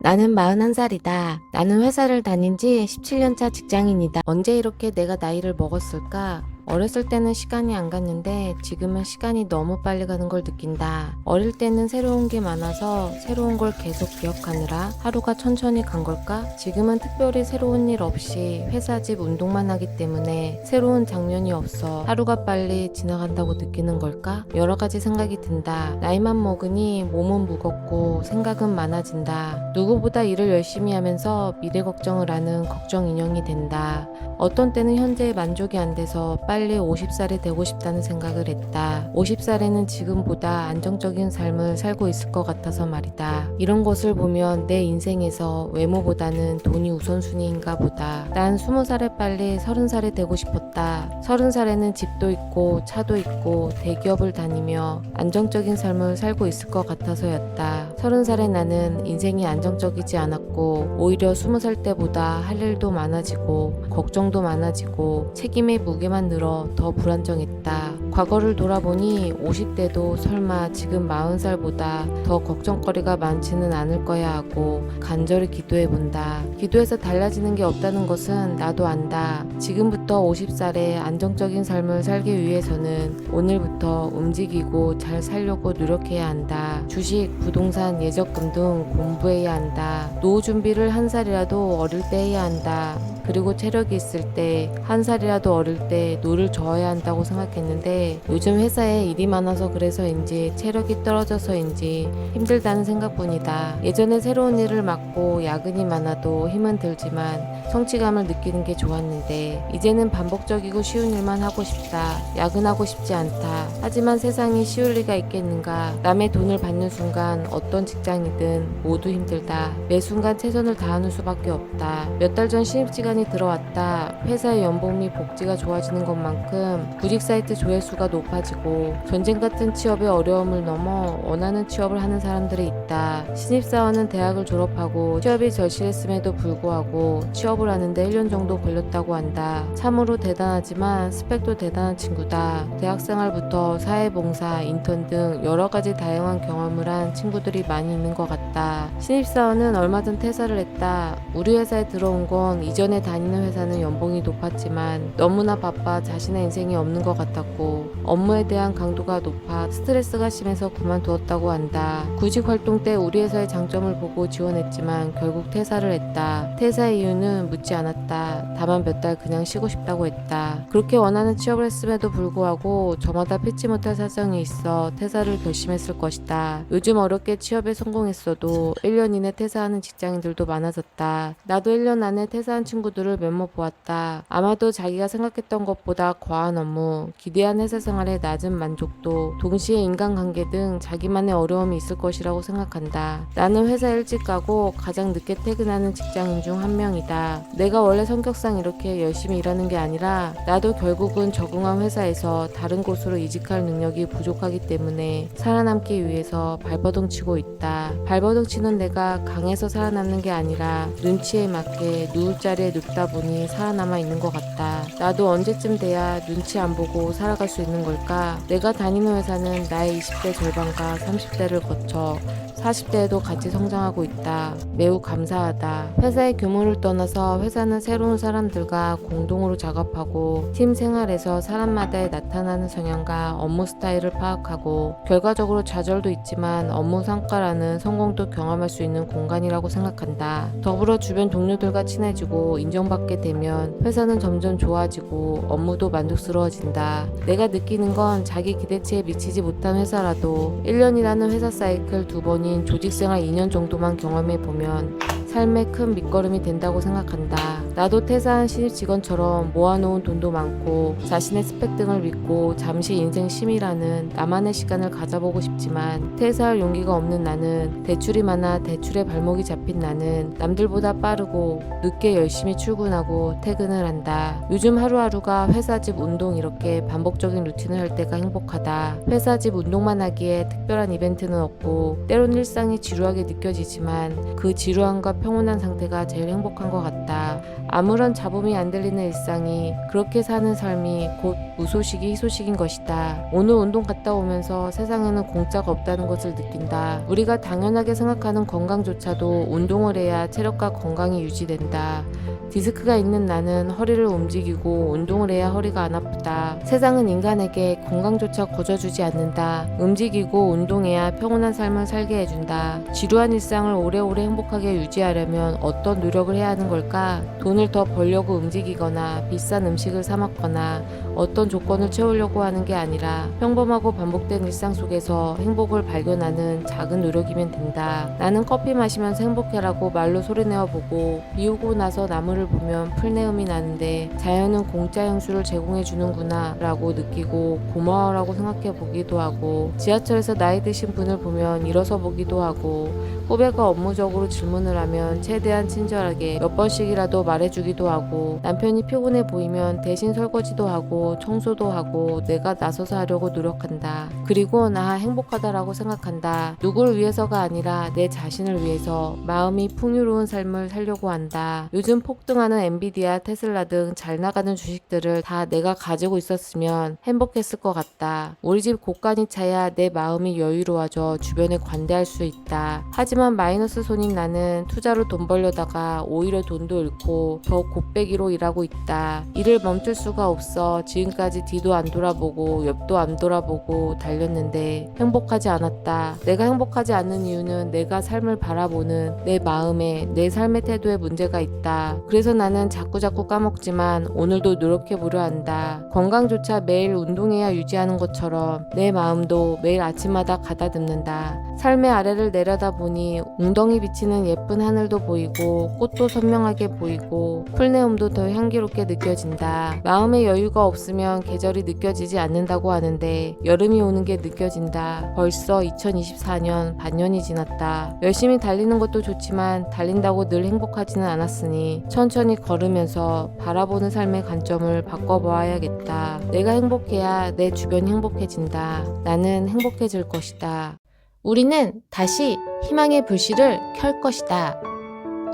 나는 41살이다. 나는 회사를 다닌 지 17년차 직장인이다. 언제 이렇게 내가 나이를 먹었을까? 어렸을 때는 시간이 안 갔는데 지금은 시간이 너무 빨리 가는 걸 느낀다. 어릴 때는 새로운 게 많아서 새로운 걸 계속 기억하느라 하루가 천천히 간 걸까? 지금은 특별히 새로운 일 없이 회사 집 운동만 하기 때문에 새로운 장면이 없어 하루가 빨리 지나간다고 느끼는 걸까? 여러 가지 생각이 든다. 나이만 먹으니 몸은 무겁고 생각은 많아진다. 누구보다 일을 열심히 하면서 미래 걱정을 하는 걱정 인형이 된다. 어떤 때는 현재에 만족이 안 돼서 빨리 50살이 되고 싶다는 생각을 했다. 50살에는 지금보다 안정적인 삶을 살고 있을 것 같아서 말이다. 이런 것을 보면 내 인생에서 외모보다는 돈이 우선순위인가 보다. 난 20살에 빨리 30살이 되고 싶었다. 30살에는 집도 있고 차도 있고 대기업을 다니며 안정적인 삶을 살고 있을 것 같아서였다. 30살에 나는 인생이 안정적이지 않았고 오히려 20살 때보다 할 일도 많아지고 걱정도 많아지고 책임의 무게만 늘어 더 불안정했다. 과거를 돌아보니 50대도 설마 지금 40살보다 더 걱정거리가 많지는 않을 거야 하고 간절히 기도해본다. 기도해서 달라지는 게 없다는 것은 나도 안다. 지금부터 50살에 안정적인 삶을 살기 위해서는 오늘부터 움직이고 잘 살려고 노력해야 한다. 주식, 부동산, 예적금 등 공부해야 한다. 노후 준비를 한 살이라도 어릴 때 해야 한다. 그리고 체력이 있을 때 한 살이라도 어릴 때 노를 저어야 한다고 생각했는데 요즘 회사에 일이 많아서 그래서인지 체력이 떨어져서인지 힘들다는 생각뿐이다. 예전에 새로운 일을 맡고 야근이 많아도 힘은 들지만 성취감을 느끼는 게 좋았는데 이제는 반복적이고 쉬운 일만 하고 싶다. 야근하고 싶지 않다. 하지만 세상이 쉬울 리가 있겠는가. 남의 돈을 받는 순간 어떤 직장이든 모두 힘들다. 매 순간 최선을 다하는 수밖에 없다. 몇 달 전 신입시간이 들어왔다. 회사의 연봉 및 복지가 좋아지는 것만큼 구직 사이트 조회수가 높아지고 전쟁 같은 취업의 어려움을 넘어 원하는 취업을 하는 사람들이 있다. 신입사원은 대학을 졸업하고 취업이 절실했음에도 불구하고 취업을 하는데 1년 정도 걸렸다고 한다. 참으로 대단하지만 스펙도 대단한 친구다. 대학생활부터 사회봉사, 인턴 등 여러 가지 다양한 경험을 한 친구들이 많이 있는 것 같다. 신입사원은 얼마 전 퇴사를 했다. 우리 회사에 들어온 건 이전에 다니는 회사는 연봉이 높았지만 너무나 바빠 자신의 인생이 없는 것 같았고 업무에 대한 강도가 높아 스트레스가 심해서 그만두었다고 한다. 구직 활동 때 우리 회사의 장점을 보고 지원했지만 결국 퇴사를 했다. 퇴사 이유는 묻지 않았다. 다만 몇 달 그냥 쉬고 싶다고 했다. 그렇게 원하는 취업을 했음에도 불구하고 저마다 피치 못할 사정이 있어 퇴사를 결심했을 것이다. 요즘 어렵게 취업에 성공했어도 1년 이내 퇴사하는 직장인들도 많아졌다. 나도 1년 안에 퇴사한 친구들을 몇몇 보았다. 아마도 자기가 생각했던 것보다 과한 업무, 기대한 회사 생활의 낮은 만족도, 동시에 인간관계 등 자기만의 어려움이 있을 것이라고 생각한다. 나는 회사 일찍 가고 가장 늦게 퇴근하는 직장인 중 한 명이다. 내가 원래 성격상 이렇게 열심히 일하는 게 아니라 나도 결국은 적응한 회사에서 다른 곳으로 이직할 능력이 부족하기 때문에 살아남기 위해서 발버둥 치고 있다. 발버둥 치는 내가 강해서 살아남는 게 아니라 눈치에 맞게 누울 자리에 눕다 보니 살아남아 있는 것 같다. 나도 언제쯤 돼야 눈치 안 보고 살아갈 수 있는 걸까? 내가 다니는 회사는 나의 20대 절반과 30대를 거쳐 40대에도 같이 성장하고 있다. 매우 감사하다. 회사의 규모를 떠나서 회사는 새로운 사람들과 공동으로 작업하고 팀 생활에서 사람마다의 나타나는 성향과 업무 스타일을 파악하고 결과적으로 좌절도 있지만 업무 성과라는 성공도 경험할 수 있는 공간이라고 생각한다. 더불어 주변 동료들과 친해지고 인정받게 되면 회사는 점점 좋아지고 업무도 만족스러워진다. 내가 느끼는 건 자기 기대치에 미치지 못한 회사라도 1년이라는 회사 사이클 2번이 조직생활 2년 정도만 경험해보면 삶의 큰 밑거름이 된다고 생각한다. 나도 퇴사한 신입 직원처럼 모아놓은 돈도 많고 자신의 스펙 등을 믿고 잠시 인생 쉼이라는 나만의 시간을 가져보고 싶지만 퇴사할 용기가 없는 나는 대출이 많아 대출에 발목이 잡힌 나는 남들보다 빠르고 늦게 열심히 출근하고 퇴근을 한다. 요즘 하루하루가 회사 집 운동 이렇게 반복적인 루틴을 할 때가 행복하다. 회사 집 운동만 하기에 특별한 이벤트는 없고 때론 일상이 지루하게 느껴지지만 그 지루함과 평온한 상태가 제일 행복한 것 같다. 아무런 잡음이 안 들리는 일상이, 그렇게 사는 삶이 곧 무소식이 희소식인 것이다. 오늘 운동 갔다 오면서 세상에는 공짜가 없다는 것을 느낀다. 우리가 당연하게 생각하는 건강조차도 운동을 해야 체력과 건강이 유지된다. 디스크가 있는 나는 허리를 움직이고 운동을 해야 허리가 안 아프다. 세상은 인간에게 건강조차 거저주지 않는다. 움직이고 운동해야 평온한 삶을 살게 해준다. 지루한 일상을 오래오래 행복하게 유지하려면 어떤 노력을 해야 하는 걸까? 돈을 더 벌려고 움직이거나 비싼 음식을 사 먹거나 어떤 조건을 채우려고 하는 게 아니라 평범하고 반복된 일상 속에서 행복을 발견하는 작은 노력이면 된다. 나는 커피 마시면서 행복해라고 말로 소리내어보고 비 오고 나서 나무를 보면 풀내음이 나는데 자연은 공짜 향수를 제공해 주는구나 라고 느끼고 고마워라고 생각해 보기도 하고, 지하철에서 나이 드신 분을 보면 일어서 보기도 하고, 후배가 업무적으로 질문을 하면 최대한 친절하게 몇 번씩이라도 말해주기도 하고, 남편이 피곤해 보이면 대신 설거지도 하고 청소도 하고 내가 나서서 하려고 노력한다. 그리고 나 행복하다라고 생각한다. 누구를 위해서가 아니라 내 자신을 위해서 마음이 풍요로운 삶을 살려고 한다. 요즘 폭등하는 엔비디아, 테슬라 등 잘 나가는 주식들을 다 내가 가지고 있었으면 행복했을 것 같다. 우리 집 곳간이 차야 내 마음이 여유로워져 주변에 관대할 수 있다. 하지만 마이너스 손인 나는 투자로 돈 벌려다가 오히려 돈도 잃고 더 곱빼기로 일하고 있다. 일을 멈출 수가 없어 지금까지 뒤도 안 돌아보고 옆도 안 돌아보고 달렸는데 행복하지 않았다. 내가 행복하지 않는 이유는 내가 삶을 바라보는 내 마음에, 내 삶의 태도에 문제가 있다. 그래서 나는 자꾸자꾸 까먹지만 오늘도 노력해보려 한다. 건강조차 매일 운동해야 유지하는 것처럼 내 마음도 매일 아침마다 가다듬는다. 삶의 아래를 내려다보니 웅덩이 비치는 예쁜 하늘도 보이고 꽃도 선명하게 보이고 풀내음도 더 향기롭게 느껴진다. 마음의 여유가 없으면 계절이 느껴지지 않는다고 하는데 여름이 오는 게 느껴진다. 벌써 2024년 반년이 지났다. 열심히 달리는 것도 좋지만 달린다고 늘 행복하지는 않았으니 천천히 걸으면서 바라보는 삶의 관점을 바꿔보아야겠다. 내가 행복해야 내 주변이 행복해진다. 나는 행복해질 것이다. 우리는 다시 희망의 불씨를 켤 것이다.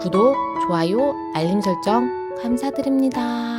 구독, 좋아요, 알림 설정 감사드립니다.